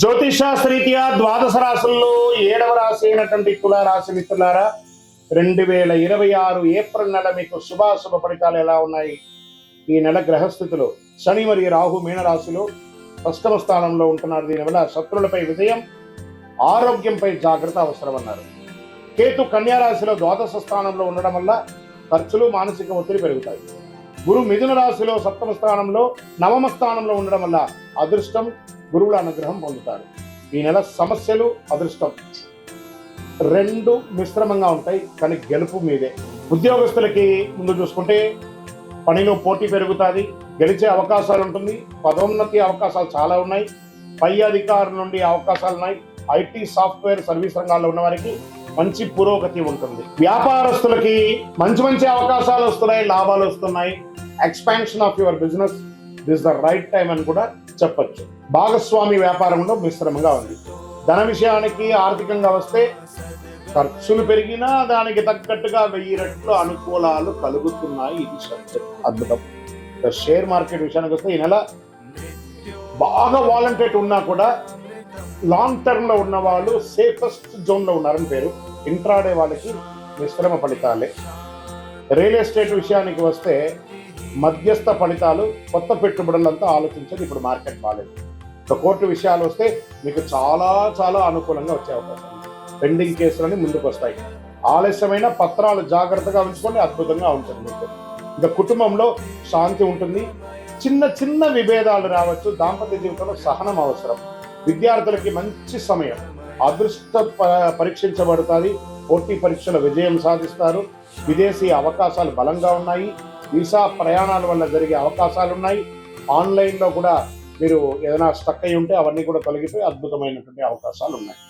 జ్యోతిషాస్త్రీత్యా ద్వాదశ రాశుల్లో 7వ రాశి అయినటువంటి తులారాశి మిత్రులారా, 2026 ఏప్రిల్ నెల మీకు శుభాశుభ ఫలితాలు ఎలా ఉన్నాయి? ఈ నెల గ్రహస్థితిలో శని మరియు రాహు మీనరాశిలో అష్టమ స్థానంలో ఉంటున్నారు. దీనివల్ల శత్రువులపై విజయం, ఆరోగ్యంపై జాగ్రత్త అవసరం అన్నారు. కేతు కన్యారాశిలో ద్వాదశ స్థానంలో ఉండడం వల్ల ఖర్చులు, మానసిక ఒత్తిడి పెరుగుతాయి. గురు మిథున రాశిలో సప్తమ స్థానంలో, నవమ స్థానంలో ఉండడం వల్ల అదృష్టం, గురువుల అనుగ్రహం పొందుతారు. ఈ నెల సమస్యలు, అదృష్టం రెండు మిశ్రమంగా ఉంటాయి, కానీ గెలుపు మీదే. ఉద్యోగస్తులకి ముందు చూసుకుంటే పనిలో పోటీ పెరుగుతుంది, గెలిచే అవకాశాలు ఉంటుంది, పదోన్నతి అవకాశాలు చాలా ఉన్నాయి, పై అధికారుల నుండి అవకాశాలు ఉన్నాయి. ఐటీ, సాఫ్ట్వేర్, సర్వీస్ రంగాల్లో ఉన్న వారికి మంచి పురోగతి ఉంటుంది. వ్యాపారస్తులకి మంచి మంచి అవకాశాలు వస్తున్నాయి, లాభాలు వస్తున్నాయి. Expansion of your business, this the right time అని కూడా చెప్పచ్చు. భాగస్వామి వ్యాపారంలో మిశ్రమంగా ఉంది. ధన విషయానికి ఆర్థికంగా వస్తే ఖర్చులు పెరిగినా దానికి తగ్గట్టుగా 1000 రెట్లు అనుకూలాలు కలుగుతున్నాయి. ఇది సత్యం, అద్భుతం. షేర్ మార్కెట్ విషయానికి వస్తే ఈ నెల బాగా వాలంటేట్ ఉన్నా కూడా లాంగ్ టర్మ్ లో ఉన్న వాళ్ళు సేఫెస్ట్ జోన్ లో ఉన్నారని పేరు. ఇంట్రాడే వాళ్ళకి మిశ్రమ ఫలితాలే. రియల్ ఎస్టేట్ విషయానికి వస్తే మధ్యస్థ ఫలితాలు, కొత్త పెట్టుబడులంతా ఆలోచించేది. ఇప్పుడు మార్కెట్ బాగాలేదు. కోర్టు విషయాలు వస్తే మీకు చాలా చాలా అనుకూలంగా వచ్చే అవకాశం ఉంది. పెండింగ్ కేసులని ముందుకు వస్తాయి. ఆలస్యమైన పత్రాలు జాగ్రత్తగా ఉంచుకొని అద్భుతంగా ఉంటుంది మీకు. ఇంకా కుటుంబంలో శాంతి ఉంటుంది. చిన్న చిన్న విభేదాలు రావచ్చు. దాంపత్య జీవితంలో సహనం అవసరం. విద్యార్థులకి మంచి సమయం. అదృష్ట పరీక్షించబడుతుంది. పోటీ పరీక్షల విజయం సాధిస్తారు. విదేశీ అవకాశాలు బలంగా ఉన్నాయి. వీసా ప్రయాణాల వల్ల జరిగే అవకాశాలు ఉన్నాయి. ఆన్లైన్లో కూడా మీరు ఏదైనా స్టక్ అయి ఉంటే అవన్నీ కూడా తొలగిపోయి అద్భుతమైనటువంటి అవకాశాలు ఉన్నాయి.